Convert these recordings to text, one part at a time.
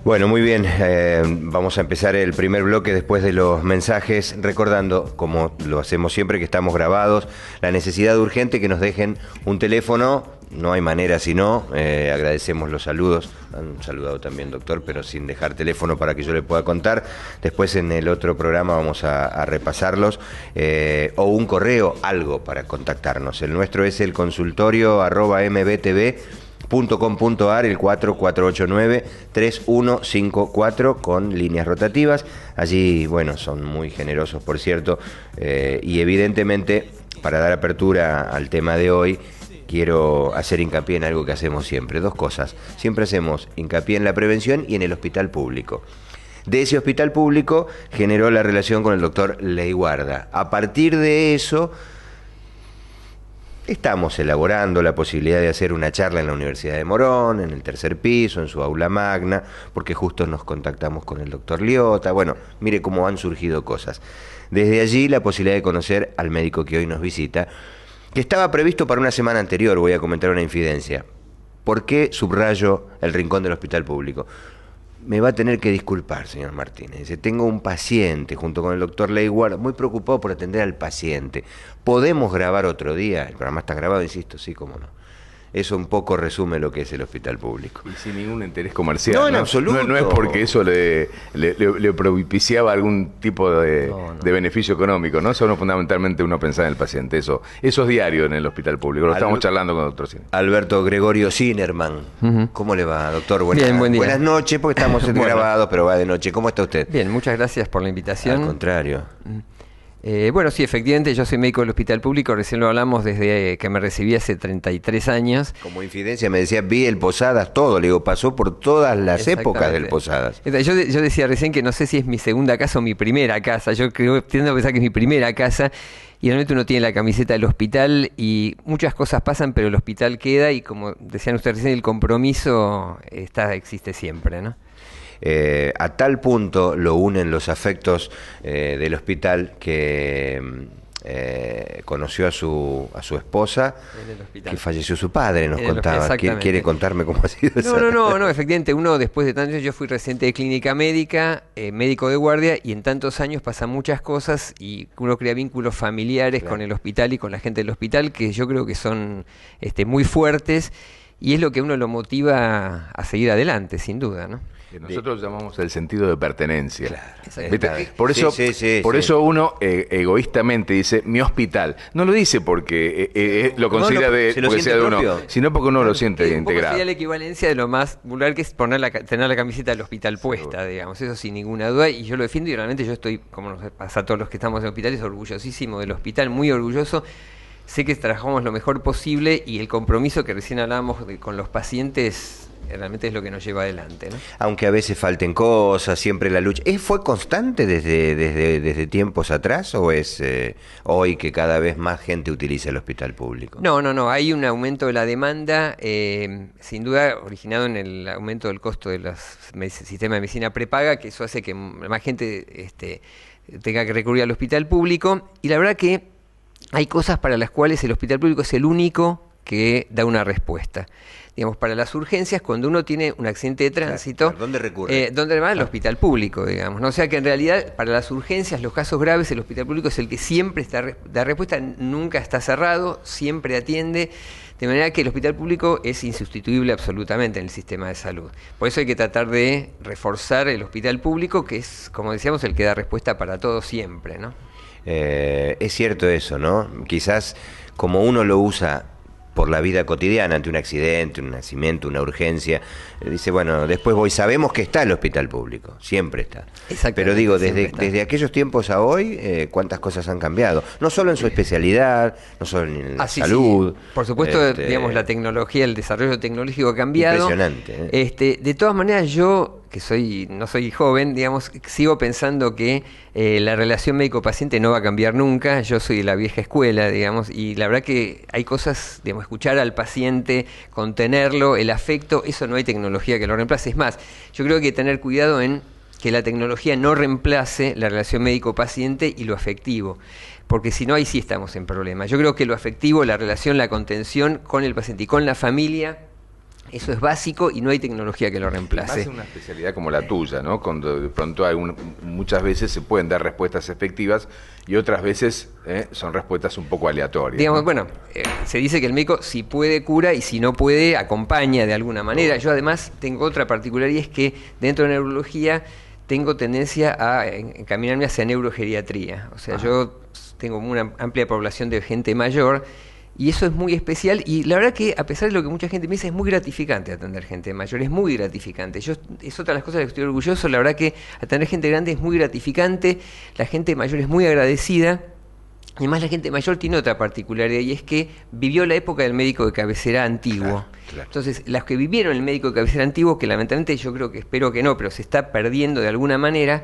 Bueno, muy bien. Vamos a empezar el primer bloque después de los mensajes, recordando, como lo hacemos siempre, que estamos grabados, la necesidad urgente que nos dejen un teléfono. No hay manera si no. Agradecemos los saludos. Han saludado también, doctor, pero sin dejar teléfono para que yo le pueda contar. Después en el otro programa vamos a repasarlos. O un correo, algo para contactarnos. El nuestro es el consultorio@mbtv.com.ar, el 4489-3154 con líneas rotativas. Allí, bueno, son muy generosos, por cierto, y evidentemente, para dar apertura al tema de hoy, quiero hacer hincapié en algo que hacemos siempre, dos cosas. Siempre hacemos hincapié en la prevención y en el hospital público. De ese hospital público generó la relación con el doctor Leiguarda. A partir de eso, estamos elaborando la posibilidad de hacer una charla en la Universidad de Morón, en el tercer piso, en su aula magna, porque justo nos contactamos con el doctor Liotta. Bueno, mire cómo han surgido cosas. Desde allí la posibilidad de conocer al médico que hoy nos visita, que estaba previsto para una semana anterior. Voy a comentar una infidencia. ¿Por qué subrayo el rincón del hospital público? Me va a tener que disculpar, señor Martínez. Dice, tengo un paciente junto con el doctor Leiguarda, muy preocupado por atender al paciente. ¿Podemos grabar otro día? El programa está grabado, insisto, sí, cómo no. Eso un poco resume lo que es el hospital público. Y sin ningún interés comercial. No, en absoluto. No es porque eso le propiciaba algún tipo de beneficio económico, ¿no? Solo fundamentalmente uno pensaba en el paciente. Eso es diario en el hospital público. Lo estamos charlando con el doctor Cine. Alberto Gregorio Zinerman. ¿Cómo le va, doctor? Bien, buen día. Buenas noches, porque estamos grabados, pero va de noche. ¿Cómo está usted? Bien, muchas gracias por la invitación. Al contrario. Bueno, sí, efectivamente, yo soy médico del hospital público, recién lo hablamos desde que me recibí hace 33 años. Como infidencia me decía, vi el Posadas, todo, le digo, pasó por todas las épocas del Posadas. Yo decía recién que no sé si es mi segunda casa o mi primera casa, yo tiendo a pensar que es mi primera casa, y realmente uno tiene la camiseta del hospital y muchas cosas pasan, pero el hospital queda y, como decían ustedes recién, el compromiso existe siempre, ¿no? A tal punto lo unen los afectos del hospital que conoció a su esposa, que falleció su padre, nos contaba. ¿Quiere contarme cómo ha sido eso? No, efectivamente, uno después de tantos años, yo fui residente de clínica médica, médico de guardia, y en tantos años pasan muchas cosas y uno crea vínculos familiares, claro, con el hospital y con la gente del hospital, que yo creo que son muy fuertes, y es lo que uno lo motiva a seguir adelante, sin duda, ¿no? Que nosotros llamamos el sentido de pertenencia. Claro, por eso uno egoístamente dice mi hospital. No lo dice porque lo considera porque sea de uno, sino porque uno lo siente integrado. Sería la equivalencia de lo más vulgar, que es tener la camiseta del hospital puesta, digamos. Eso sin ninguna duda, y yo lo defiendo, y realmente yo estoy, como nos pasa a todos los que estamos en hospitales, orgullosísimo del hospital, muy orgulloso. Sé que trabajamos lo mejor posible, y el compromiso que recién hablábamos con los pacientes realmente es lo que nos lleva adelante, ¿no? Aunque a veces falten cosas, siempre la lucha. ¿Fue constante desde tiempos atrás, o es hoy que cada vez más gente utiliza el hospital público? No. Hay un aumento de la demanda, sin duda originado en el aumento del costo de los sistemas de medicina prepaga, que eso hace que más gente tenga que recurrir al hospital público. Y la verdad que hay cosas para las cuales el hospital público es el único que da una respuesta. Digamos, para las urgencias, cuando uno tiene un accidente de tránsito, claro, ¿dónde recurre? ¿Dónde va? Al hospital público, digamos, ¿no? O sea que en realidad, para las urgencias, los casos graves, el hospital público es el que siempre da respuesta, nunca está cerrado, siempre atiende, de manera que el hospital público es insustituible absolutamente en el sistema de salud. Por eso hay que tratar de reforzar el hospital público, que es, como decíamos, el que da respuesta para todo siempre, ¿no? Es cierto eso, ¿no? Quizás como uno lo usa por la vida cotidiana, ante un accidente, un nacimiento, una urgencia, dice, bueno, después sabemos que está el hospital público, siempre está. Pero digo, desde aquellos tiempos a hoy, ¿cuántas cosas han cambiado? No solo en su especialidad, no solo en la salud. Sí. Por supuesto, digamos, la tecnología, el desarrollo tecnológico ha cambiado. Impresionante. De todas maneras, yo, que no soy joven, digamos, sigo pensando que la relación médico-paciente no va a cambiar nunca. Yo soy de la vieja escuela, digamos, y la verdad que hay cosas, digamos, escuchar al paciente, contenerlo, el afecto, eso no hay tecnología que lo reemplace. Es más, yo creo que hay que tener cuidado en que la tecnología no reemplace la relación médico-paciente y lo afectivo, porque si no, ahí sí estamos en problemas. Yo creo que lo afectivo, la relación, la contención con el paciente y con la familia Eso es básico y no hay tecnología que lo reemplace. Más en una especialidad como la tuya, ¿no? Cuando de pronto muchas veces se pueden dar respuestas efectivas y otras veces son respuestas un poco aleatorias. Digamos, ¿no? bueno, se dice que el médico si puede cura y si no puede acompaña de alguna manera. Yo además tengo otra particularidad, es que dentro de neurología tengo tendencia a encaminarme hacia neurogeriatría. O sea, yo tengo una amplia población de gente mayor. Y eso es muy especial y la verdad que a pesar de lo que mucha gente me dice, es muy gratificante atender gente mayor, es muy gratificante. Es otra de las cosas de las que estoy orgulloso, la verdad que atender gente grande es muy gratificante, la gente mayor es muy agradecida. Además la gente mayor tiene otra particularidad y es que vivió la época del médico de cabecera antiguo. Claro. Entonces, los que vivieron el médico de cabecera antiguo, que lamentablemente yo creo que, espero que no, pero se está perdiendo de alguna manera,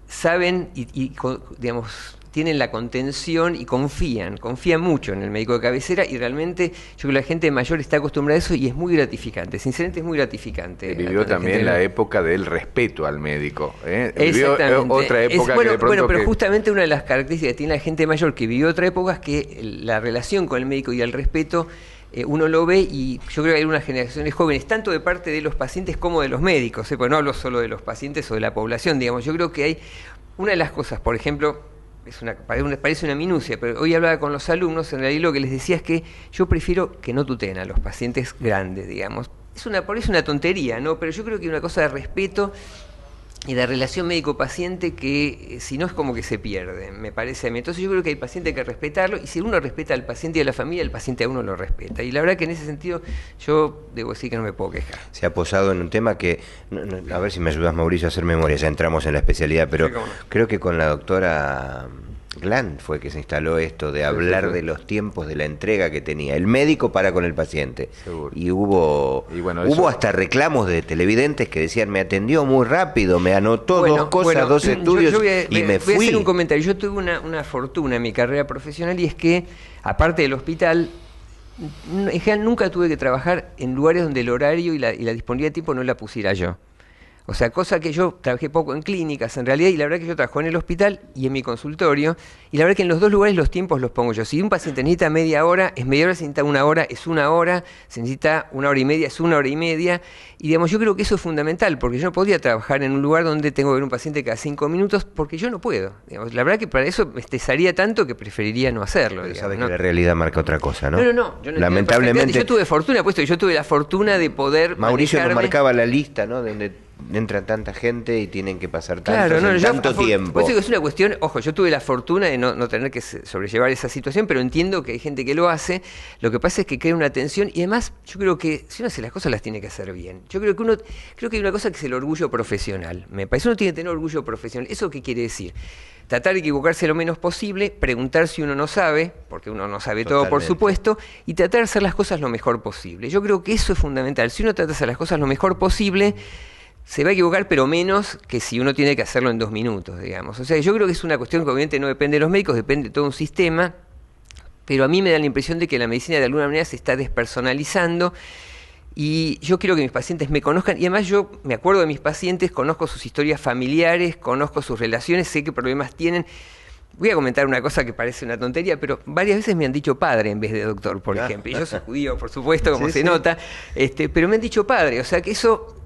saben y digamos, tienen la contención y confían mucho en el médico de cabecera y realmente yo creo que la gente mayor está acostumbrada a eso y es muy gratificante, sinceramente es muy gratificante. Vivió también la época del respeto al médico. Vivió otra época que de pronto... Bueno, pero justamente una de las características que tiene la gente mayor que vivió otra época es que la relación con el médico y el respeto uno lo ve y yo creo que hay unas generaciones jóvenes, tanto de parte de los pacientes como de los médicos, pues no hablo solo de los pacientes o de la población, digamos, yo creo que hay una de las cosas, por ejemplo... parece una minucia, pero hoy hablaba con los alumnos, en realidad lo que les decía es que yo prefiero que no tuteen a los pacientes grandes, digamos. Parece una tontería, ¿no? Pero yo creo que hay una cosa de respeto y de relación médico-paciente que si no es como que se pierde, me parece a mí. Entonces yo creo que hay paciente que respetarlo y si uno respeta al paciente y a la familia, el paciente a uno lo respeta. Y la verdad que en ese sentido yo debo decir que no me puedo quejar. Se ha posado en un tema que, a ver si me ayudas Mauricio a hacer memoria, ya entramos en la especialidad, pero sí, creo que con la doctora Glant fue que se instaló esto de hablar de los tiempos de la entrega que tenía el médico para con el paciente. Seguro. Y hubo hasta reclamos de televidentes que decían, me atendió muy rápido, me anotó dos cosas, dos estudios y me fui. Voy a hacer un comentario. Yo tuve una fortuna en mi carrera profesional y es que, aparte del hospital, en general nunca tuve que trabajar en lugares donde el horario y la disponibilidad de tiempo no la pusiera yo. O sea, cosa que yo trabajé poco en clínicas en realidad, y la verdad que yo trabajo en el hospital y en mi consultorio, y la verdad que en los dos lugares los tiempos los pongo yo. Si un paciente necesita media hora, es media hora, si necesita una hora, es una hora, si necesita una hora y media, es una hora y media, y digamos, yo creo que eso es fundamental, porque yo no podría trabajar en un lugar donde tengo que ver un paciente cada 5 minutos, porque yo no puedo. Digamos, la verdad que para eso me estresaría tanto que preferiría no hacerlo. Pero sabes que la realidad marca otra cosa, ¿no? No. Yo no lamentablemente. Yo tuve fortuna, puesto que yo tuve la fortuna de poder Mauricio nos marcaba la lista, ¿no? Donde entra tanta gente y tienen que pasar tanto tiempo. Por eso que es una cuestión, ojo, yo tuve la fortuna de no tener que sobrellevar esa situación, pero entiendo que hay gente que lo hace. Lo que pasa es que crea una tensión y además yo creo que si uno hace las cosas las tiene que hacer bien. Yo creo que hay una cosa que es el orgullo profesional. Me parece que uno tiene que tener orgullo profesional. ¿Eso qué quiere decir? Tratar de equivocarse lo menos posible, preguntar si uno no sabe, porque uno no sabe todo, por supuesto, y tratar de hacer las cosas lo mejor posible. Yo creo que eso es fundamental. Si uno trata de hacer las cosas lo mejor posible, se va a equivocar, pero menos que si uno tiene que hacerlo en 2 minutos, digamos. O sea, yo creo que es una cuestión que obviamente no depende de los médicos, depende de todo un sistema, pero a mí me da la impresión de que la medicina de alguna manera se está despersonalizando y yo quiero que mis pacientes me conozcan y además yo me acuerdo de mis pacientes, conozco sus historias familiares, conozco sus relaciones, sé qué problemas tienen. Voy a comentar una cosa que parece una tontería, pero varias veces me han dicho padre en vez de doctor, por ejemplo. Y yo soy judío, por supuesto, como se nota, pero me han dicho padre, o sea que eso...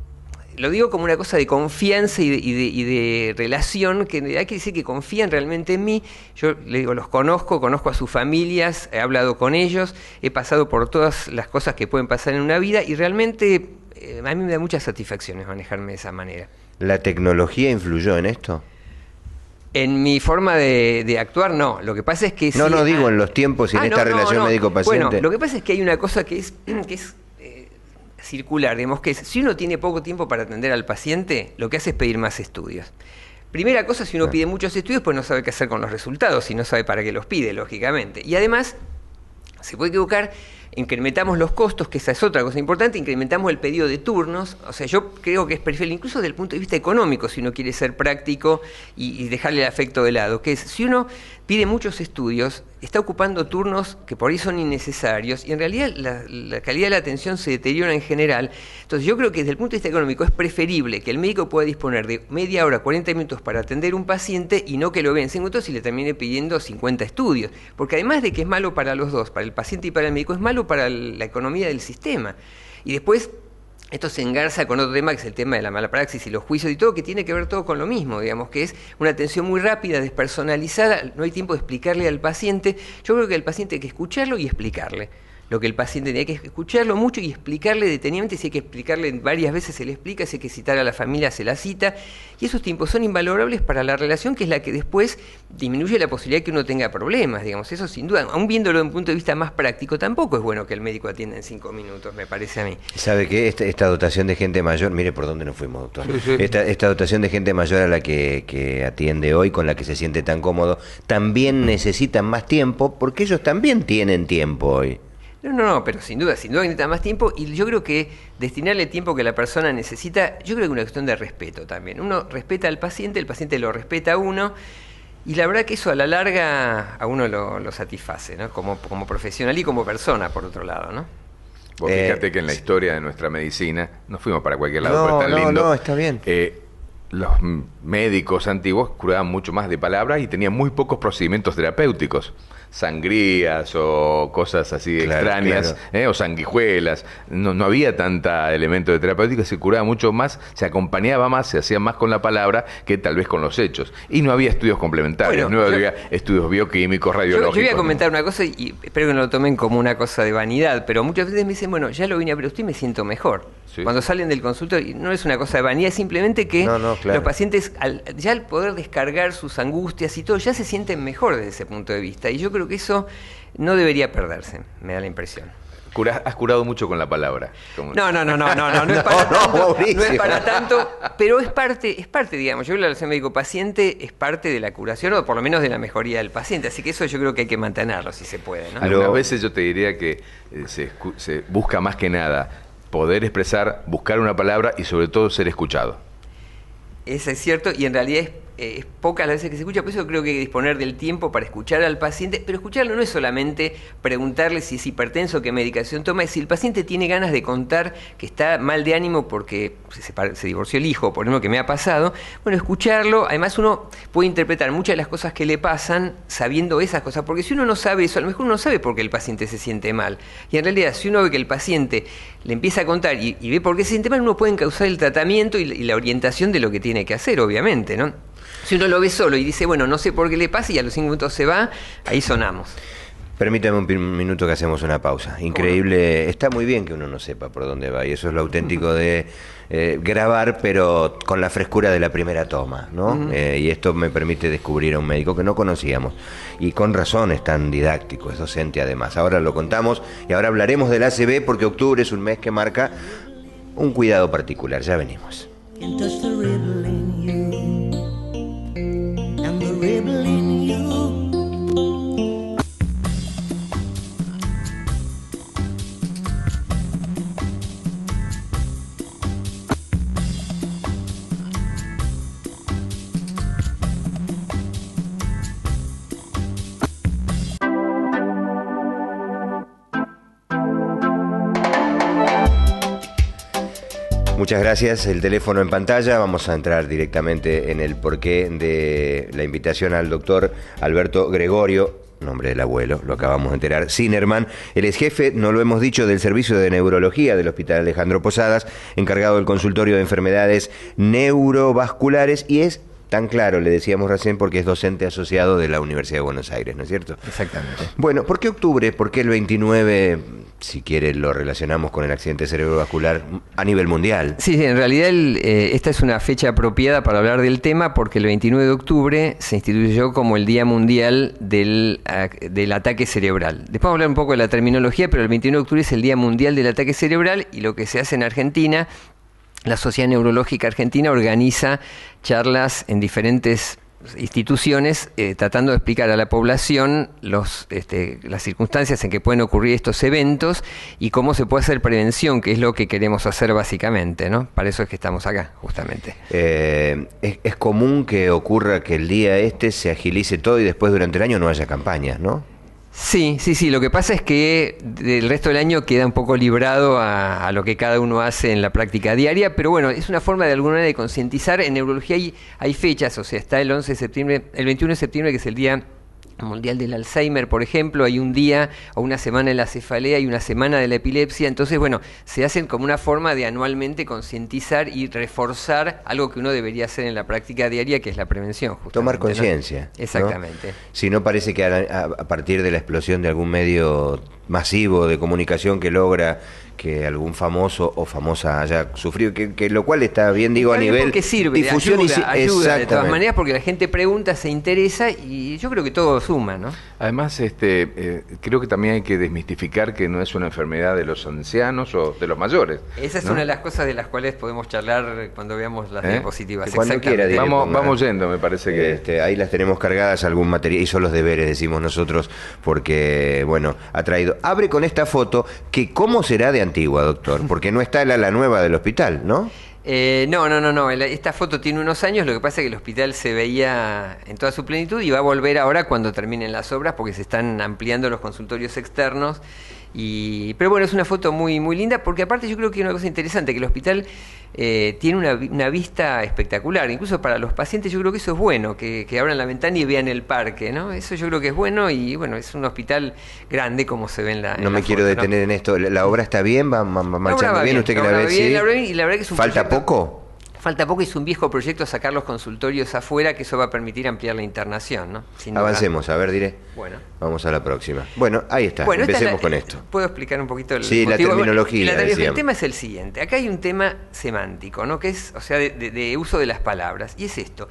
Lo digo como una cosa de confianza y de relación, que hay que decir que confían realmente en mí. Yo le digo, los conozco a sus familias, he hablado con ellos, he pasado por todas las cosas que pueden pasar en una vida y realmente a mí me da muchas satisfacciones manejarme de esa manera. ¿La tecnología influyó en esto? En mi forma de actuar, no. Lo que pasa es que... No, digo en los tiempos y en esta relación médico-paciente. Bueno, lo que pasa es que hay una cosa que es circular, digamos que si uno tiene poco tiempo para atender al paciente, lo que hace es pedir más estudios. Primera cosa, si uno pide muchos estudios, pues no sabe qué hacer con los resultados y no sabe para qué los pide, lógicamente. Y además, se puede equivocar, incrementamos los costos, que esa es otra cosa importante, incrementamos el pedido de turnos, o sea, yo creo que es preferible, incluso desde el punto de vista económico, si uno quiere ser práctico y dejarle el afecto de lado, que es, si uno pide muchos estudios, está ocupando turnos que por ahí son innecesarios y en realidad la calidad de la atención se deteriora en general. Entonces yo creo que desde el punto de vista económico es preferible que el médico pueda disponer de media hora, 40 minutos para atender un paciente y no que lo vea en 5 minutos y le termine pidiendo 50 estudios. Porque además de que es malo para los dos, para el paciente y para el médico, es malo para la economía del sistema. Y después esto se engarza con otro tema, que es el tema de la mala praxis y los juicios y todo, que tiene que ver todo con lo mismo, digamos, que es una atención muy rápida, despersonalizada, no hay tiempo de explicarle al paciente. Yo creo que al paciente hay que escucharlo y explicarle. Lo que el paciente tiene que escucharlo mucho y explicarle detenidamente. Si hay que explicarle varias veces, se le explica. Si hay que citar a la familia, se la cita. Y esos tiempos son invalorables para la relación, que es la que después disminuye la posibilidad de que uno tenga problemas, digamos. Eso sin duda, aún viéndolo desde un punto de vista más práctico, tampoco es bueno que el médico atienda en 5 minutos, me parece a mí. ¿Sabe qué? Esta dotación de gente mayor, mire por dónde nos fuimos, doctor. Sí. Esta dotación de gente mayor a la que atiende hoy, con la que se siente tan cómodo, también necesitan más tiempo, porque ellos también tienen tiempo hoy. No, pero sin duda necesita más tiempo, y yo creo que destinarle el tiempo que la persona necesita, yo creo que es una cuestión de respeto también. Uno respeta al paciente, el paciente lo respeta a uno, y la verdad que eso a la larga a uno lo satisface, ¿no? Como profesional y como persona, por otro lado, ¿no? Vos fíjate que en la historia de nuestra medicina, no fuimos para cualquier lado, pero es tan lindo. No, está bien. Los médicos antiguos curaban mucho más de palabras y tenían muy pocos procedimientos terapéuticos, sangrías o cosas así extrañas, o sanguijuelas. No había tanta elemento de terapéutica, se curaba mucho más, se acompañaba más, se hacía más con la palabra que tal vez con los hechos. Y no había estudios complementarios, no había estudios bioquímicos, radiológicos. Yo voy a comentar una cosa y espero que no lo tomen como una cosa de vanidad, pero muchas veces me dicen, bueno, ya lo vine a ver usted y me siento mejor. Sí. Cuando salen del consultorio, no es una cosa de vanidad, es simplemente que los pacientes, ya al poder descargar sus angustias y todo, ya se sienten mejor desde ese punto de vista. Y yo creo que eso no debería perderse, me da la impresión. Has curado mucho con la palabra. No es para tanto, no es para tanto, pero es parte, digamos. Yo creo que la relación médico-paciente es parte de la curación, o por lo menos de la mejoría del paciente. Así que eso yo creo que hay que mantenerlo, si se puede, ¿no? Algunas veces yo te diría que se busca más que nada poder expresar, buscar una palabra y sobre todo ser escuchado. Eso es cierto, y en realidad es pocas las veces que se escucha, por eso creo que hay que disponer del tiempo para escuchar al paciente, pero escucharlo no es solamente preguntarle si es hipertenso, qué medicación toma, es si el paciente tiene ganas de contar que está mal de ánimo porque se divorció el hijo, por ejemplo, que me ha pasado. Bueno, escucharlo, además uno puede interpretar muchas de las cosas que le pasan sabiendo esas cosas, porque si uno no sabe eso, a lo mejor uno no sabe por qué el paciente se siente mal, y en realidad si uno ve que el paciente le empieza a contar y ve por qué se siente mal, uno puede encauzar el tratamiento y la orientación de lo que tiene que hacer, obviamente, ¿no? Si uno lo ve solo y dice, bueno, no sé por qué le pasa, y a los 5 minutos se va, ahí sonamos. Permítame un minuto que hacemos una pausa. Increíble, está muy bien que uno no sepa por dónde va, y eso es lo auténtico de grabar, pero con la frescura de la primera toma, ¿no? Y esto me permite descubrir a un médico que no conocíamos, y con razón es tan didáctico, es docente además. Ahora lo contamos, y ahora hablaremos del ACV, porque octubre es un mes que marca un cuidado particular. Ya venimos. Muchas gracias. El teléfono en pantalla. Vamos a entrar directamente en el porqué de la invitación al doctor Alberto Gregorio, nombre del abuelo, lo acabamos de enterar, Sinerman. Él es jefe, no lo hemos dicho, del servicio de neurología del Hospital Alejandro Posadas, encargado del consultorio de enfermedades neurovasculares, y es tan claro, le decíamos recién, porque es docente asociado de la Universidad de Buenos Aires, ¿no es cierto? Exactamente. Bueno, ¿por qué octubre? ¿Por qué el 29, si quiere, lo relacionamos con el accidente cerebrovascular a nivel mundial? Sí, en realidad esta es una fecha apropiada para hablar del tema, porque el 29 de octubre se instituyó como el Día Mundial del Ataque Cerebral. Después vamos a hablar un poco de la terminología, pero el 29 de octubre es el Día Mundial del Ataque Cerebral, y lo que se hace en Argentina, la Sociedad Neurológica Argentina organiza charlas en diferentes instituciones tratando de explicar a la población las circunstancias en que pueden ocurrir estos eventos y cómo se puede hacer prevención, que es lo que queremos hacer básicamente, ¿no? Para eso es que estamos acá, justamente. Es común que ocurra que el día se agilice todo y después durante el año no haya campañas, ¿no? Sí. Lo que pasa es que el resto del año queda un poco librado a lo que cada uno hace en la práctica diaria, pero bueno, es una forma de alguna manera de concientizar. En neurología hay fechas, o sea, está el 11 de septiembre, el 21 de septiembre, que es el Día mundial del Alzheimer, por ejemplo, hay un día o una semana de la cefalea y una semana de la epilepsia. Entonces, bueno, se hacen como una forma de anualmente concientizar y reforzar algo que uno debería hacer en la práctica diaria, que es la prevención, tomar conciencia, ¿no? Exactamente. Si no, parece que a partir de la explosión de algún medio masivo de comunicación que logra que algún famoso o famosa haya sufrido, que lo cual está bien, digo, a nivel que sirve, difusión, ayuda de todas maneras, porque la gente pregunta, se interesa, y yo creo que todo suma, ¿no? Además, creo que también hay que desmistificar que no es una enfermedad de los ancianos o de los mayores. Esa es, ¿no?, una de las cosas de las cuales podemos charlar cuando veamos las diapositivas. Cuando quiera, vamos yendo, me parece que ahí las tenemos cargadas, algún material, hizo los deberes, decimos nosotros, porque, bueno, ha traído. Abre con esta foto, que ¿cómo será de antigua, doctor? Porque no está la nueva del hospital, ¿no? No. Esta foto tiene unos años, lo que pasa es que el hospital se veía en toda su plenitud y va a volver ahora cuando terminen las obras, porque se están ampliando los consultorios externos. Pero bueno, es una foto muy, muy linda, porque aparte yo creo que hay una cosa interesante, que el hospital tiene una vista espectacular. Incluso para los pacientes yo creo que eso es bueno, que abran la ventana y vean el parque, ¿no? Eso yo creo que es bueno, y bueno, es un hospital grande como se ve en la No me quiero detener en esto. ¿La obra está bien? ¿Va marchando bien? ¿Usted que la ve? Sí. La obra bien, y la verdad que es un ¿Falta poco? Falta poco, y es un viejo proyecto sacar los consultorios afuera, que eso va a permitir ampliar la internación, ¿no? Avancemos, a ver, diré. Bueno. Vamos a la próxima. Bueno, ahí está, empecemos con esto. ¿Puedo explicar un poquito el motivo? La terminología. El tema es el siguiente. Acá hay un tema semántico, ¿no? Que es, o sea, de uso de las palabras. Y es esto.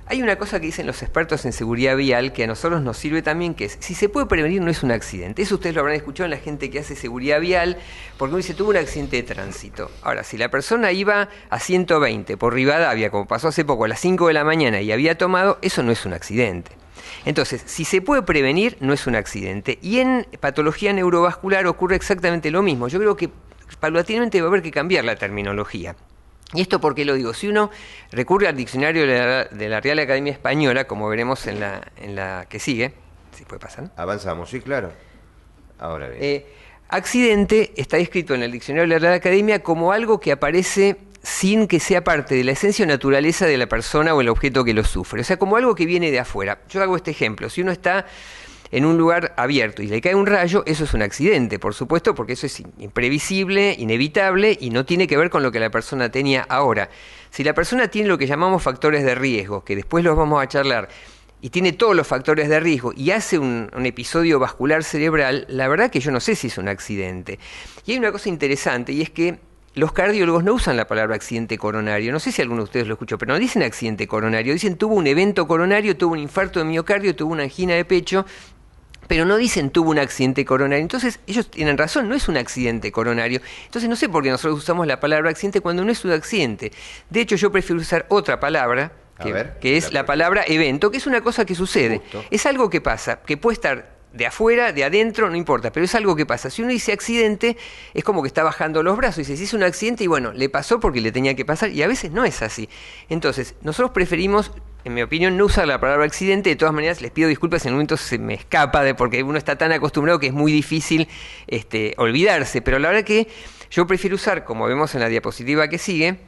Hay una cosa que dicen los expertos en seguridad vial que a nosotros nos sirve también, que es, si se puede prevenir, no es un accidente. Eso ustedes lo habrán escuchado en la gente que hace seguridad vial, porque uno dice, tuvo un accidente de tránsito. Ahora, si la persona iba a 120 por Rivadavia, como pasó hace poco, a las 5 de la mañana, y había tomado, eso no es un accidente. Entonces, si se puede prevenir, no es un accidente. Y en patología neurovascular ocurre exactamente lo mismo. Yo creo que paulatinamente va a haber que cambiar la terminología. ¿Y esto por qué lo digo? Si uno recurre al diccionario de la Real Academia Española, como veremos en la que sigue, si puede pasar, ¿no? Avanzamos, sí, claro. Ahora bien. Accidente está descrito en el diccionario de la Real Academia como algo que aparece sin que sea parte de la esencia o naturaleza de la persona o el objeto que lo sufre. O sea, como algo que viene de afuera. Yo hago este ejemplo. Si uno está en un lugar abierto y le cae un rayo, eso es un accidente, por supuesto, porque eso es imprevisible, inevitable, y no tiene que ver con lo que la persona tenía ahora. Si la persona tiene lo que llamamos factores de riesgo, que después los vamos a charlar, y tiene todos los factores de riesgo y hace un episodio vascular cerebral, la verdad que yo no sé si es un accidente. Y hay una cosa interesante, y es que los cardiólogos no usan la palabra accidente coronario. No sé si alguno de ustedes lo escuchó, pero no dicen accidente coronario. Dicen tuvo un evento coronario, tuvo un infarto de miocardio, tuvo una angina de pecho, pero no dicen tuvo un accidente coronario. Entonces ellos tienen razón, no es un accidente coronario. Entonces no sé por qué nosotros usamos la palabra accidente cuando no es un accidente. De hecho, yo prefiero usar otra palabra, que es la palabra evento, que es una cosa que sucede. Justo. Es algo que pasa, que puede estar de afuera, de adentro, no importa, pero es algo que pasa. Si uno dice accidente, es como que está bajando los brazos y dice, si es un accidente, y bueno, le pasó porque le tenía que pasar, y a veces no es así. Entonces, nosotros preferimos, en mi opinión, no usar la palabra accidente. De todas maneras, les pido disculpas, en el momento se me escapa, porque uno está tan acostumbrado que es muy difícil olvidarse, pero la verdad que yo prefiero usar, como vemos en la diapositiva que sigue,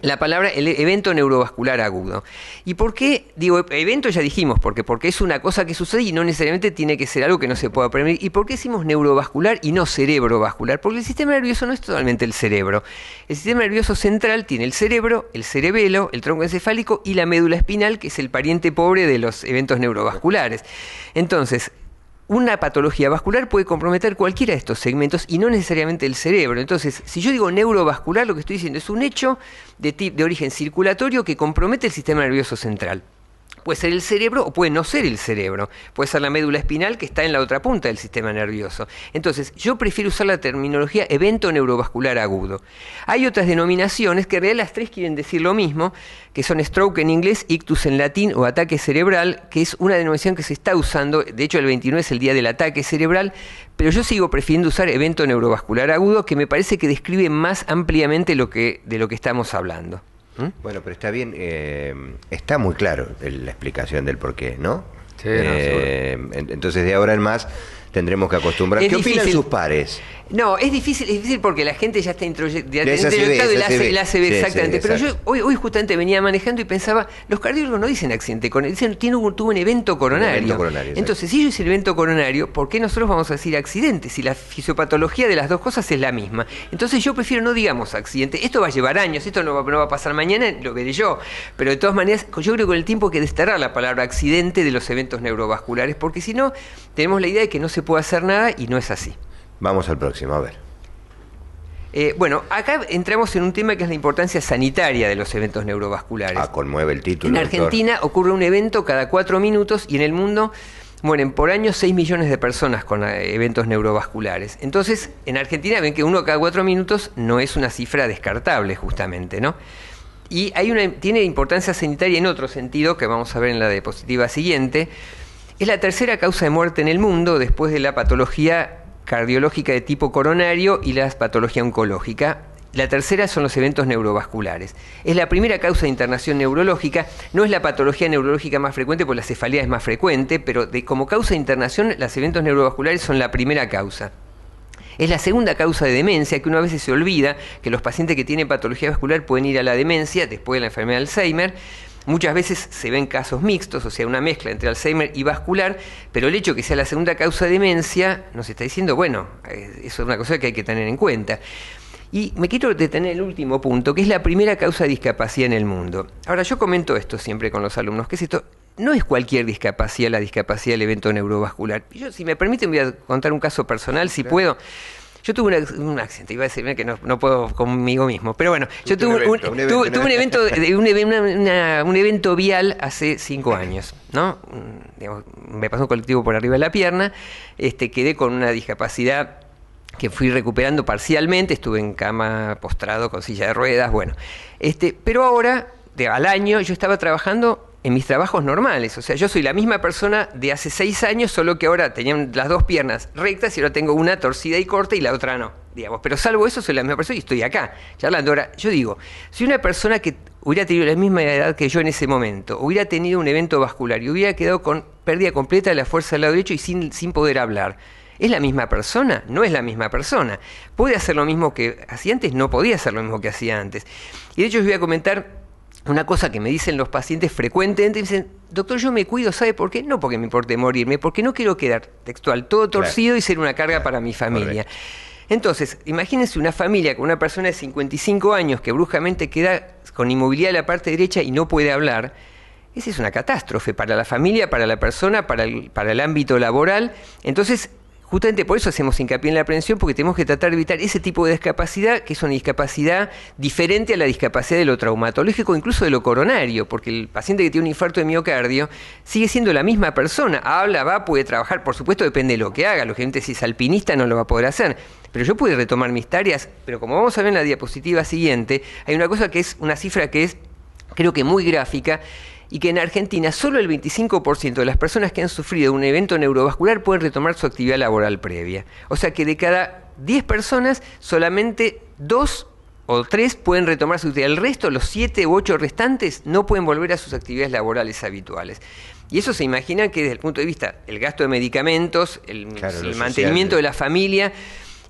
la palabra el evento neurovascular agudo. ¿Y por qué? Digo, evento ya dijimos, porque es una cosa que sucede y no necesariamente tiene que ser algo que no se pueda prevenir. ¿Y por qué decimos neurovascular y no cerebrovascular? Porque el sistema nervioso no es totalmente el cerebro. El sistema nervioso central tiene el cerebro, el cerebelo, el tronco encefálico y la médula espinal, que es el pariente pobre de los eventos neurovasculares. Entonces, una patología vascular puede comprometer cualquiera de estos segmentos y no necesariamente el cerebro. Entonces, si yo digo neurovascular, lo que estoy diciendo es un hecho de origen circulatorio que compromete el sistema nervioso central. Puede ser el cerebro o puede no ser el cerebro. Puede ser la médula espinal, que está en la otra punta del sistema nervioso. Entonces, yo prefiero usar la terminología evento neurovascular agudo. Hay otras denominaciones que en realidad las tres quieren decir lo mismo, que son stroke en inglés, ictus en latín o ataque cerebral, que es una denominación que se está usando. De hecho, el 29 es el día del ataque cerebral, pero yo sigo prefiriendo usar evento neurovascular agudo, que me parece que describe más ampliamente de lo que estamos hablando. Bueno, pero está bien, está muy claro la explicación del porqué, ¿no? Sí, no, seguro. Entonces, de ahora en más, tendremos que acostumbrar. ¿Qué opinan sus pares? No, es difícil porque la gente ya está introyectada y la ACV, exactamente. Pero yo hoy justamente venía manejando y pensaba, los cardiólogos no dicen accidente coronario, dicen tuvo un evento coronario. Entonces, si yo hice el evento coronario, ¿por qué nosotros vamos a decir accidente? Si la fisiopatología de las dos cosas es la misma. Entonces yo prefiero no digamos accidente. Esto va a llevar años, esto no va a pasar mañana, lo veré yo. Pero de todas maneras, yo creo que con el tiempo hay que desterrar la palabra accidente de los eventos neurovasculares, porque si no, tenemos la idea de que no se puede hacer nada y no es así. Vamos al próximo, a ver. Bueno, acá entramos en un tema que es la importancia sanitaria de los eventos neurovasculares. Conmueve el título. En Argentina ocurre un evento cada 4 minutos y en el mundo mueren por año 6 millones de personas con eventos neurovasculares. Entonces, en Argentina ven que uno cada 4 minutos no es una cifra descartable, justamente, ¿no? Y tiene importancia sanitaria en otro sentido, que vamos a ver en la diapositiva siguiente. Es la tercera causa de muerte en el mundo después de la patología cardiológica de tipo coronario y la patología oncológica. La tercera son los eventos neurovasculares. Es la primera causa de internación neurológica, no es la patología neurológica más frecuente, porque la cefalea es más frecuente, pero como causa de internación, los eventos neurovasculares son la primera causa. Es la segunda causa de demencia, que una vez se olvida que los pacientes que tienen patología vascular pueden ir a la demencia después de la enfermedad de Alzheimer. Muchas veces se ven casos mixtos, o sea, una mezcla entre Alzheimer y vascular, pero el hecho de que sea la segunda causa de demencia nos está diciendo, bueno, eso es una cosa que hay que tener en cuenta. Y me quiero detener en el último punto, que es la primera causa de discapacidad en el mundo. Ahora, yo comento esto siempre con los alumnos, que es esto, no es cualquier discapacidad la discapacidad del evento neurovascular. Yo, si me permiten, voy a contar un caso personal, si puedo. Yo tuve un accidente, iba a decirme que no puedo conmigo mismo, pero bueno, yo tuve un evento vial hace 5 años, ¿no? Digamos, me pasó un colectivo por arriba de la pierna, quedé con una discapacidad que fui recuperando parcialmente, estuve en cama postrado con silla de ruedas, bueno. Pero ahora, al año, yo estaba trabajando en mis trabajos normales, o sea, yo soy la misma persona de hace 6 años, solo que ahora tenían las dos piernas rectas y ahora tengo una torcida y corta y la otra no, digamos. Pero salvo eso, soy la misma persona y estoy acá, charlando. Ahora, yo digo, si una persona que hubiera tenido la misma edad que yo en ese momento, hubiera tenido un evento vascular y hubiera quedado con pérdida completa de la fuerza del lado derecho y sin poder hablar, ¿es la misma persona? No es la misma persona. ¿Puede hacer lo mismo que hacía antes? No podía hacer lo mismo que hacía antes. Y de hecho, les voy a comentar una cosa que me dicen los pacientes frecuentemente, me dicen, doctor, yo me cuido, ¿sabe por qué? No porque me importe morirme, porque no quiero quedar textual, todo torcido y ser una carga para mi familia. Correcto. Entonces, imagínense una familia con una persona de 55 años que bruscamente queda con inmovilidad de la parte derecha y no puede hablar. Esa es una catástrofe para la familia, para la persona, para el ámbito laboral. Entonces, justamente por eso hacemos hincapié en la prevención, porque tenemos que tratar de evitar ese tipo de discapacidad, que es una discapacidad diferente a la discapacidad de lo traumatológico, incluso de lo coronario, porque el paciente que tiene un infarto de miocardio sigue siendo la misma persona, habla, va, puede trabajar, por supuesto depende de lo que haga, lógicamente si es alpinista no lo va a poder hacer, pero yo pude retomar mis tareas, pero como vamos a ver en la diapositiva siguiente, hay una cosa que es una cifra que es, creo que muy gráfica, y que en Argentina solo el 25% de las personas que han sufrido un evento neurovascular pueden retomar su actividad laboral previa. O sea que de cada 10 personas, solamente 2 o 3 pueden retomar su actividad. El resto, los 7 u 8 restantes, no pueden volver a sus actividades laborales habituales. Y eso se imagina que desde el punto de vista del gasto de medicamentos, el mantenimiento de la familia,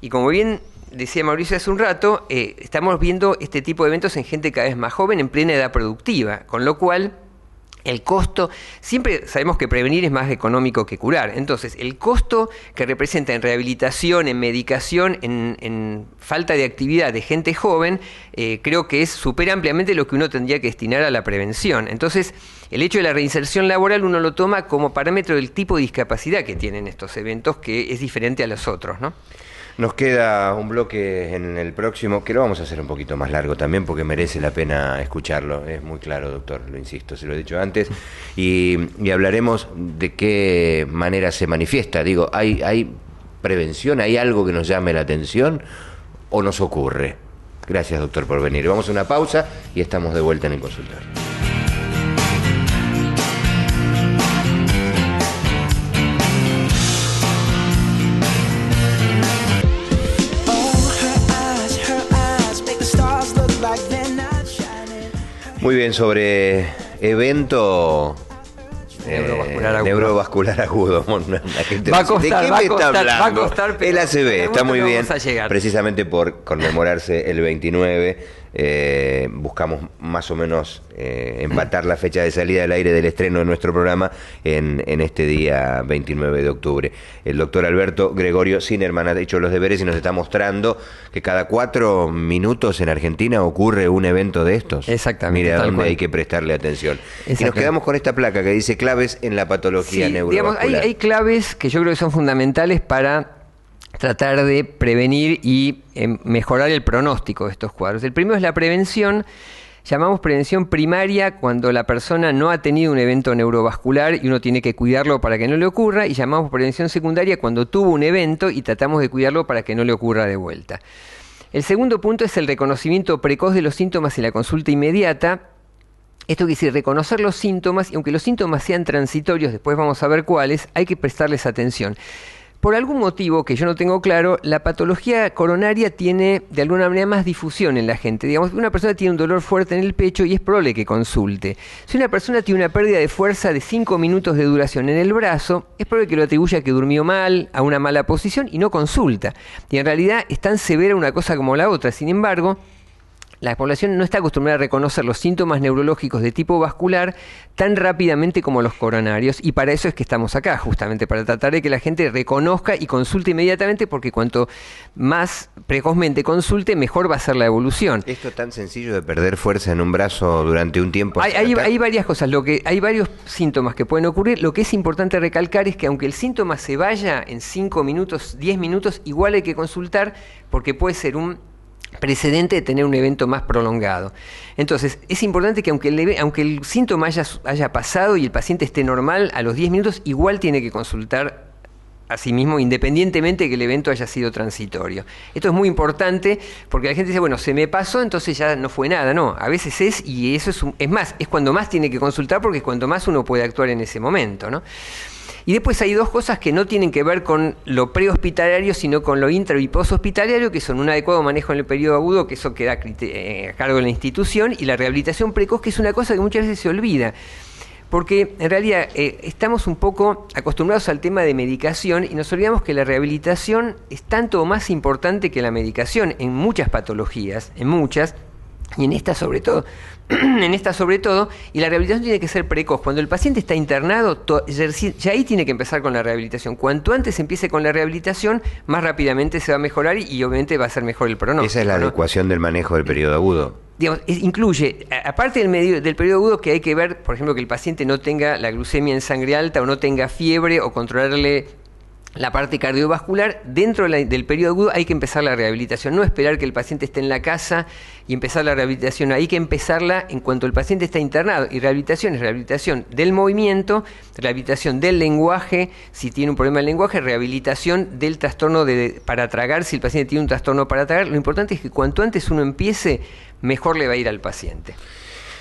y como bien decía Mauricio hace un rato, estamos viendo este tipo de eventos en gente cada vez más joven, en plena edad productiva, con lo cual el costo, siempre sabemos que prevenir es más económico que curar, entonces el costo que representa en rehabilitación, en medicación, en falta de actividad de gente joven, creo que supera ampliamente lo que uno tendría que destinar a la prevención. Entonces, el hecho de la reinserción laboral uno lo toma como parámetro del tipo de discapacidad que tienen estos eventos, que es diferente a los otros, ¿no? Nos queda un bloque en el próximo, que lo vamos a hacer un poquito más largo también, porque merece la pena escucharlo. Es muy claro, doctor, lo insisto, se lo he dicho antes. Y hablaremos de qué manera se manifiesta. Digo, ¿hay prevención? ¿Hay algo que nos llame la atención? ¿O nos ocurre? Gracias, doctor, por venir. Vamos a una pausa y estamos de vuelta en el consultorio. Muy bien, sobre evento neurovascular agudo. Va a costar, va a costar. El ACV está muy bien, precisamente por conmemorarse el 29. Buscamos más o menos empatar la fecha de salida del aire del estreno de nuestro programa en este día 29 de octubre. El doctor Alberto Gregorio Sinerman ha hecho los deberes y nos está mostrando que cada 4 minutos en Argentina ocurre un evento de estos. Exactamente. Mire a dónde hay que prestarle atención. Y nos quedamos con esta placa que dice claves en la patología neurovascular. Digamos, hay claves que yo creo que son fundamentales para tratar de prevenir y mejorar el pronóstico de estos cuadros. El primero es la prevención. Llamamos prevención primaria cuando la persona no ha tenido un evento neurovascular y uno tiene que cuidarlo para que no le ocurra, y llamamos prevención secundaria cuando tuvo un evento y tratamos de cuidarlo para que no le ocurra de vuelta. El segundo punto es el reconocimiento precoz de los síntomas y la consulta inmediata. Esto quiere decir reconocer los síntomas, y aunque los síntomas sean transitorios, después vamos a ver cuáles, hay que prestarles atención. Por algún motivo que yo no tengo claro, la patología coronaria tiene de alguna manera más difusión en la gente. Digamos, una persona tiene un dolor fuerte en el pecho y es probable que consulte. Si una persona tiene una pérdida de fuerza de 5 minutos de duración en el brazo, es probable que lo atribuya a que durmió mal, a una mala posición y no consulta. Y en realidad es tan severa una cosa como la otra. Sin embargo, la población no está acostumbrada a reconocer los síntomas neurológicos de tipo vascular tan rápidamente como los coronarios, y para eso es que estamos acá, justamente para tratar de que la gente reconozca y consulte inmediatamente, porque cuanto más precozmente consulte, mejor va a ser la evolución. ¿Esto es tan sencillo de perder fuerza en un brazo durante un tiempo? Hay varias cosas, hay varios síntomas que pueden ocurrir. Lo que es importante recalcar es que aunque el síntoma se vaya en 5 minutos, 10 minutos, igual hay que consultar, porque puede ser un precedente de tener un evento más prolongado. Entonces, es importante que aunque el síntoma haya pasado y el paciente esté normal, a los 10 minutos igual tiene que consultar a sí mismo, independientemente de que el evento haya sido transitorio. Esto es muy importante porque la gente dice, bueno, se me pasó, entonces ya no fue nada. No, a veces y eso es más, es cuando más tiene que consultar, porque es cuando más uno puede actuar en ese momento, ¿no? Y después hay dos cosas que no tienen que ver con lo prehospitalario, sino con lo intra y poshospitalario, que son un adecuado manejo en el periodo agudo, que eso queda a cargo de la institución, y la rehabilitación precoz, que es una cosa que muchas veces se olvida. Porque en realidad estamos un poco acostumbrados al tema de medicación y nos olvidamos que la rehabilitación es tanto o más importante que la medicación en muchas patologías, en muchas, y en esta sobre todo, y la rehabilitación tiene que ser precoz. Cuando el paciente está internado, ya ahí tiene que empezar con la rehabilitación. Cuanto antes empiece con la rehabilitación, más rápidamente se va a mejorar y obviamente va a ser mejor el pronóstico. Esa es la adecuación del manejo del periodo agudo. Digamos, incluye, aparte del periodo agudo, que hay que ver, por ejemplo, que el paciente no tenga la glucemia en sangre alta o no tenga fiebre, o controlarle la parte cardiovascular. Dentro del periodo agudo hay que empezar la rehabilitación, no esperar que el paciente esté en la casa y empezar la rehabilitación. Hay que empezarla en cuanto el paciente está internado, y rehabilitación es rehabilitación del movimiento, rehabilitación del lenguaje, si tiene un problema del lenguaje, rehabilitación del trastorno para tragar, si el paciente tiene un trastorno para tragar. Lo importante es que cuanto antes uno empiece, mejor le va a ir al paciente.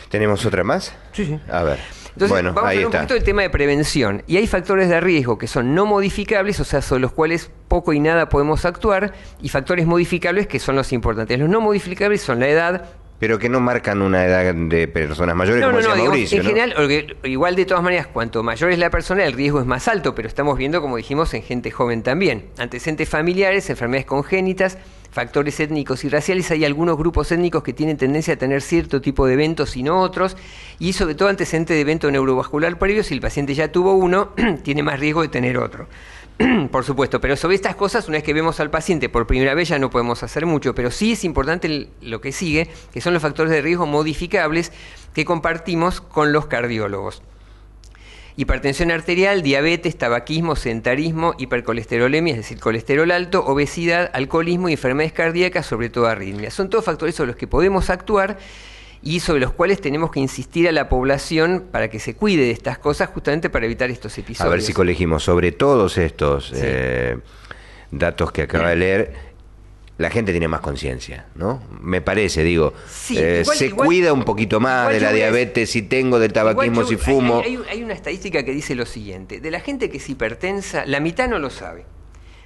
¿Tenemos otra más? Sí. A ver. Entonces, bueno, vamos a hablar un poquito del tema de prevención. Y hay factores de riesgo que son no modificables, o sea, sobre los cuales poco y nada podemos actuar, y factores modificables, que son los importantes. Los no modificables son la edad. Pero que no marcan una edad de personas mayores, como decía Mauricio, digamos, en general, igual de todas maneras, cuanto mayor es la persona, el riesgo es más alto, pero estamos viendo, como dijimos, en gente joven también. Antecedentes familiares, enfermedades congénitas, factores étnicos y raciales. Hay algunos grupos étnicos que tienen tendencia a tener cierto tipo de eventos y no otros, y sobre todo antecedentes de evento neurovascular previo. Si el paciente ya tuvo uno, tiene más riesgo de tener otro. Por supuesto, pero sobre estas cosas, una vez que vemos al paciente por primera vez, ya no podemos hacer mucho, pero sí es importante lo que sigue, que son los factores de riesgo modificables que compartimos con los cardiólogos. Hipertensión arterial, diabetes, tabaquismo, sedentarismo, hipercolesterolemia, es decir, colesterol alto, obesidad, alcoholismo y enfermedades cardíacas, sobre todo arritmias. Son todos factores sobre los que podemos actuar y sobre los cuales tenemos que insistir a la población para que se cuide de estas cosas, justamente para evitar estos episodios. A ver si colegimos sobre todos estos datos que acaba de leer. La gente tiene más conciencia, ¿no? Me parece, digo. Sí, se cuida un poquito más de la diabetes, si tengo, del tabaquismo, si fumo. Hay una estadística que dice lo siguiente: de la gente que es hipertensa, la mitad no lo sabe.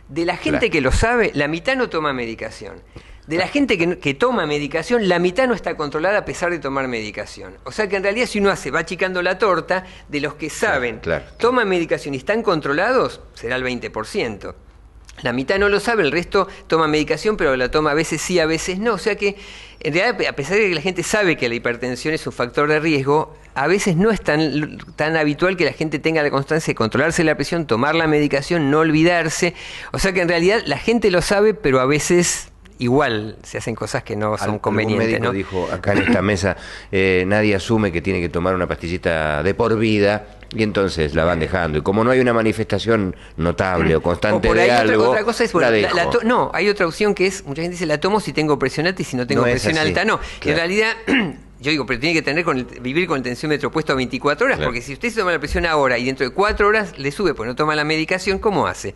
De la gente que lo sabe, la mitad no toma medicación. de la gente que toma medicación, la mitad no está controlada a pesar de tomar medicación. O sea que en realidad si uno va achicando la torta, de los que saben, toman medicación y están controlados, será el 20%. La mitad no lo sabe, el resto toma medicación, pero la toma a veces sí, a veces no. O sea que, en realidad, a pesar de que la gente sabe que la hipertensión es un factor de riesgo, a veces no es tan habitual que la gente tenga la constancia de controlarse la presión, tomar la medicación, no olvidarse. O sea que en realidad la gente lo sabe, pero a veces igual se hacen cosas que no son convenientes. Un médico dijo acá en esta mesa, nadie asume que tiene que tomar una pastillita de por vida, y entonces la van dejando. Y como no hay una manifestación notable o constante de algo, otra cosa es, bueno, no, hay otra opción que es, mucha gente dice, la tomo si tengo presión alta y si no tengo presión alta, no. Claro. En realidad, yo digo, pero tiene que tener vivir con el tensiómetro puesto a 24 horas, porque si usted se toma la presión ahora y dentro de 4 horas le sube, pues no toma la medicación, ¿cómo hace?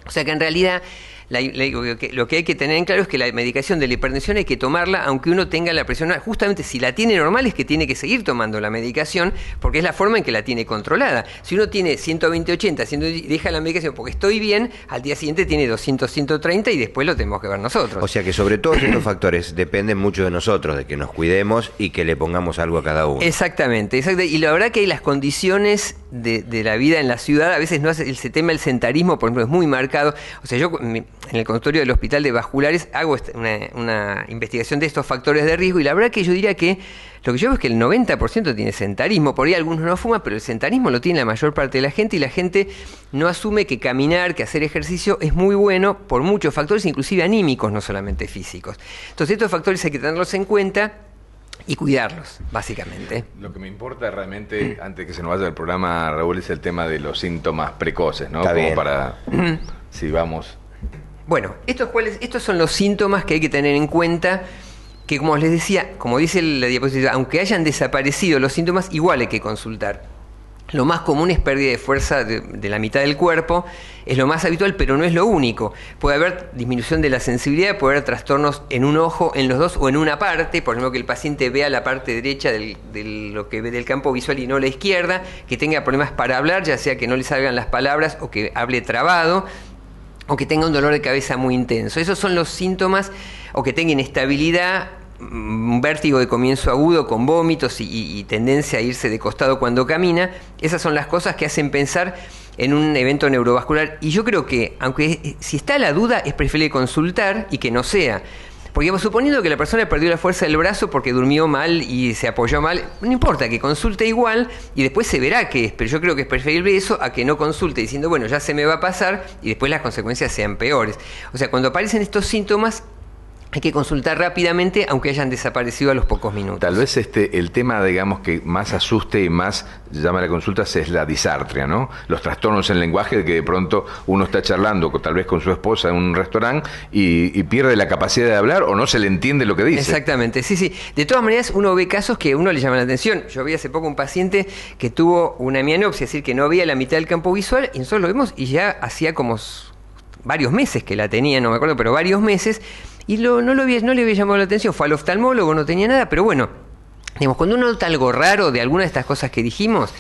O sea que en realidad lo que hay que tener en claro es que la medicación de la hipertensión hay que tomarla aunque uno tenga la presión normal. Justamente si la tiene normal es que tiene que seguir tomando la medicación porque es la forma en que la tiene controlada. Si uno tiene 120/80, deja la medicación porque estoy bien, al día siguiente tiene 200/130 y después lo tenemos que ver nosotros. O sea que sobre todos estos factores dependen mucho de nosotros, de que nos cuidemos y que le pongamos algo a cada uno. Exactamente. Y la verdad que hay las condiciones de la vida en la ciudad, a veces no hace, el tema del sedentarismo, por ejemplo, es muy marcado. O sea, yo en el consultorio del Hospital de Vasculares hago una investigación de estos factores de riesgo y la verdad que yo diría que lo que yo veo es que el 90% tiene sedentarismo. Por ahí algunos no fuman, pero el sedentarismo lo tiene la mayor parte de la gente y la gente no asume que caminar, que hacer ejercicio es muy bueno por muchos factores, inclusive anímicos, no solamente físicos. Entonces estos factores hay que tenerlos en cuenta y cuidarlos, básicamente. Lo que me importa realmente, antes que se nos vaya el programa, Raúl, es el tema de los síntomas precoces, ¿no? Está como bien. Para, si vamos... Bueno, estos son los síntomas que hay que tener en cuenta, que como les decía, como dice la diapositiva, aunque hayan desaparecido los síntomas, igual hay que consultar. Lo más común es pérdida de fuerza de la mitad del cuerpo, es lo más habitual, pero no es lo único. Puede haber disminución de la sensibilidad, puede haber trastornos en un ojo, en los dos o en una parte, por ejemplo que el paciente vea la parte derecha de lo que ve del campo visual y no la izquierda, que tenga problemas para hablar, ya sea que no le salgan las palabras o que hable trabado, o que tenga un dolor de cabeza muy intenso. Esos son los síntomas, o que tenga inestabilidad, un vértigo de comienzo agudo con vómitos y tendencia a irse de costado cuando camina. Esas son las cosas que hacen pensar en un evento neurovascular. Y yo creo que, aunque si está la duda, es preferible consultar y que no sea. Porque suponiendo que la persona perdió la fuerza del brazo porque durmió mal y se apoyó mal, no importa, que consulte igual y después se verá qué es. Pero yo creo que es preferible eso a que no consulte diciendo, bueno, ya se me va a pasar y después las consecuencias sean peores. O sea, cuando aparecen estos síntomas, hay que consultar rápidamente, aunque hayan desaparecido a los pocos minutos. Tal vez el tema, digamos, que más asuste y más llama a la consulta es la disartria, ¿no? Los trastornos en el lenguaje, de que de pronto uno está charlando tal vez con su esposa en un restaurante y pierde la capacidad de hablar o no se le entiende lo que dice. Exactamente, sí. De todas maneras, uno ve casos que a uno le llaman la atención. Yo vi hace poco un paciente que tuvo una mianopsia, es decir, que no veía la mitad del campo visual, y nosotros lo vimos y ya hacía como varios meses que la tenía, no me acuerdo, pero varios meses, y no le había llamado la atención. Fue al oftalmólogo, no tenía nada, pero bueno, digamos, cuando uno nota algo raro de alguna de estas cosas que dijimos,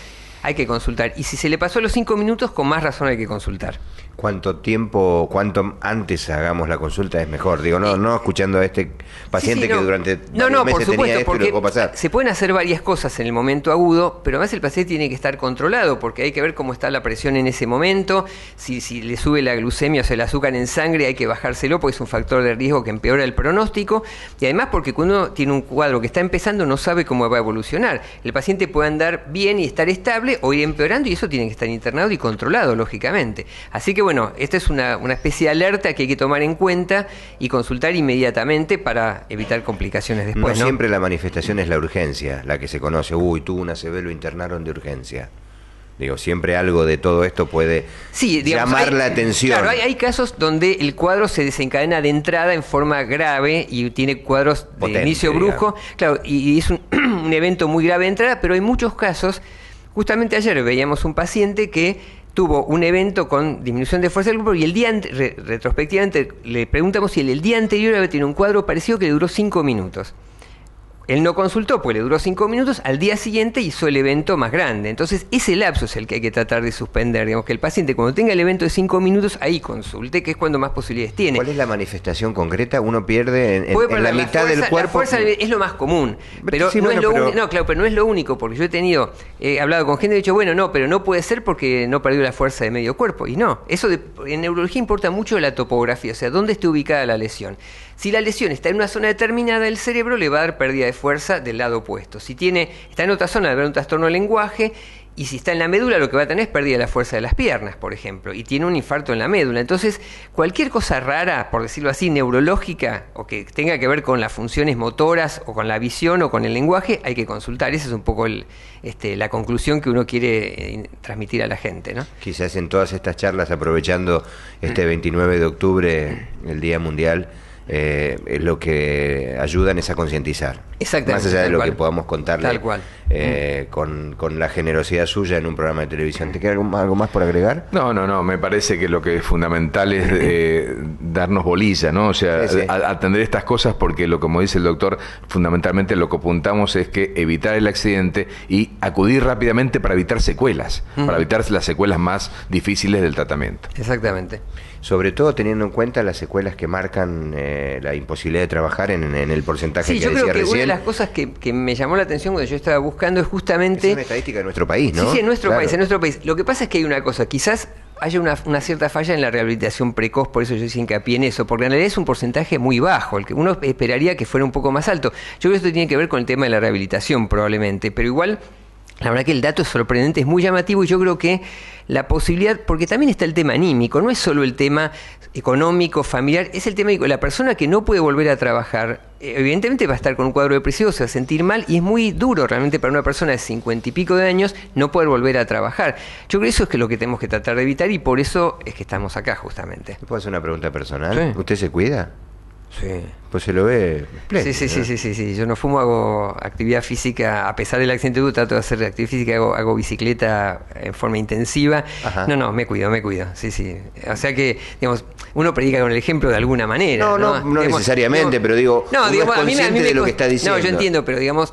hay que consultar. Y si se le pasó los 5 minutos, con más razón hay que consultar. Cuanto antes hagamos la consulta es mejor. Digo, no escuchando a este paciente que durante varios meses tenía esto y lo dejó pasar. Se pueden hacer varias cosas en el momento agudo, pero además el paciente tiene que estar controlado, porque hay que ver cómo está la presión en ese momento, si le sube la glucemia o sea, el azúcar en sangre, hay que bajárselo porque es un factor de riesgo que empeora el pronóstico, y además porque cuando uno tiene un cuadro que está empezando no sabe cómo va a evolucionar. El paciente puede andar bien y estar estable o ir empeorando, y eso tiene que estar internado y controlado, lógicamente. Así que bueno, esta es una especie de alerta que hay que tomar en cuenta y consultar inmediatamente para evitar complicaciones después, ¿no? Siempre la manifestación es la urgencia, la que se conoce. Tuvo una ACV, lo internaron de urgencia. Digo, siempre algo de todo esto puede llamar la atención. Claro, hay casos donde el cuadro se desencadena de entrada en forma grave y tiene cuadros de inicio brusco. Claro, y es un evento muy grave de entrada, pero hay muchos casos. Justamente ayer veíamos un paciente que tuvo un evento con disminución de fuerza del cuerpo y el día retrospectivamente le preguntamos si el día anterior había tenido un cuadro parecido que le duró 5 minutos. Él no consultó, pues le duró 5 minutos, al día siguiente hizo el evento más grande. Entonces, ese lapso es el que hay que tratar de suspender. Digamos que el paciente, cuando tenga el evento de 5 minutos, ahí consulte, que es cuando más posibilidades tiene. ¿Cuál es la manifestación concreta? Uno pierde en la mitad del cuerpo. La fuerza es lo más común, pero sí, no bueno, es lo único. No, claro, pero no es lo único, porque yo he hablado con gente y he dicho, bueno, no, pero no puede ser porque no perdió la fuerza de medio cuerpo. Y no, en neurología importa mucho la topografía, o sea, dónde esté ubicada la lesión. Si la lesión está en una zona determinada del cerebro, le va a dar pérdida de fuerza del lado opuesto. Si está en otra zona, va a haber un trastorno del lenguaje, y si está en la médula, lo que va a tener es pérdida de la fuerza de las piernas, por ejemplo, y tiene un infarto en la médula. Entonces, cualquier cosa rara, por decirlo así, neurológica, o que tenga que ver con las funciones motoras, o con la visión, o con el lenguaje, hay que consultar. Esa es un poco la conclusión que uno quiere transmitir a la gente, ¿no? Quizás en todas estas charlas, aprovechando este 29 de octubre, el Día Mundial, lo que ayudan es a concientizar. Exactamente. Más allá de lo que podamos contarle. Tal cual. Con la generosidad suya en un programa de televisión. ¿Te queda algo más por agregar? No, me parece que lo que es fundamental es darnos bolilla, ¿no? O sea, sí. atender estas cosas, porque como dice el doctor, fundamentalmente lo que apuntamos es que evitar el accidente y acudir rápidamente para evitar secuelas, para evitar las secuelas más difíciles del tratamiento. Exactamente. Sobre todo teniendo en cuenta las secuelas que marcan la imposibilidad de trabajar en el porcentaje que decía recién. Sí, yo creo que una de las cosas que me llamó la atención cuando yo estaba buscando es justamente... Es una estadística de nuestro país, ¿no? Sí, en nuestro país. Lo que pasa es que hay una cosa, quizás haya una cierta falla en la rehabilitación precoz, por eso yo hice hincapié en eso, porque en realidad es un porcentaje muy bajo, el que uno esperaría que fuera un poco más alto. Yo creo que esto tiene que ver con el tema de la rehabilitación probablemente, pero igual... La verdad que el dato es sorprendente, es muy llamativo, y yo creo que la posibilidad, porque también está el tema anímico, no es solo el tema económico, familiar, es el tema de la persona que no puede volver a trabajar, evidentemente va a estar con un cuadro depresivo, se va a sentir mal, y es muy duro realmente para una persona de 50 y pico de años no poder volver a trabajar. Yo creo que eso es lo que tenemos que tratar de evitar, y por eso es que estamos acá justamente. ¿Puedo hacer una pregunta personal? Sí. ¿Usted se cuida? Sí. Pues se lo ve espléndido, Sí. Yo no fumo, hago actividad física, a pesar del accidente trato de hacer actividad física, hago bicicleta en forma intensiva. Ajá. No, me cuido. Sí. O sea que, digamos, uno predica con el ejemplo de alguna manera. No Digamos, necesariamente, pero digo, uno es consciente de lo que está diciendo. No, yo entiendo, pero digamos,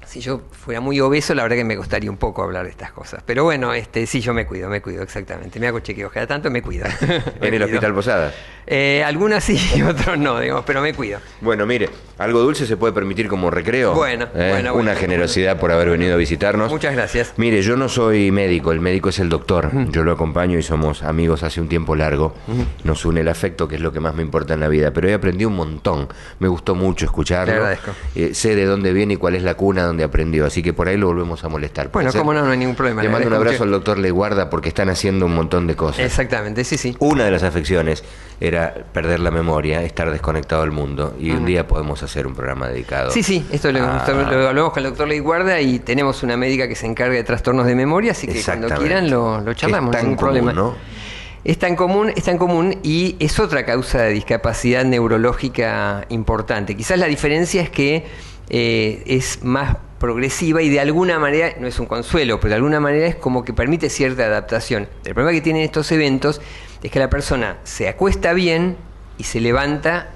si yo fuera muy obeso, la verdad que me costaría un poco hablar de estas cosas. Pero bueno, sí, yo me cuido, exactamente. Me hago chequeos cada tanto, me cuido. ¿En el Hospital Posadas? Algunas sí y otros no, digamos, pero me cuido. Bueno, mire, algo dulce se puede permitir como recreo. Bueno. Una generosidad por haber venido a visitarnos. Muchas gracias. Mire, yo no soy médico, el médico es el doctor. Yo lo acompaño y somos amigos hace un tiempo largo. Nos une el afecto, que es lo que más me importa en la vida. Pero hoy aprendí un montón. Me gustó mucho escucharlo. Te agradezco. Sé de dónde viene y cuál es la cuna donde aprendió. Así que por ahí lo volvemos a molestar. Bueno, cómo no hay ningún problema. Le mando un abrazo al doctor Leguarda, porque están haciendo un montón de cosas. Exactamente, sí. Una de las afecciones era perder la memoria, estar desconectado del mundo, y un día podemos hacer un programa dedicado. Sí, esto lo hablamos con el doctor Leguarda, y tenemos una médica que se encarga de trastornos de memoria, así que cuando quieran lo charlamos, no hay ningún problema. ¿No? Es tan común y es otra causa de discapacidad neurológica importante. Quizás la diferencia es que es más progresiva y de alguna manera, no es un consuelo, pero de alguna manera es como que permite cierta adaptación. El problema que tienen estos eventos es que la persona se acuesta bien y se levanta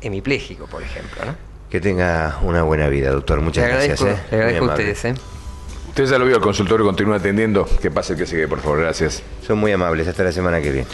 hemipléjico, por ejemplo, ¿no? Que tenga una buena vida, doctor. Muchas gracias. Le agradezco a ustedes. Usted ya lo vio al consultorio, continúa atendiendo. Que pase el que sigue, por favor. Gracias. Son muy amables. Hasta la semana que viene.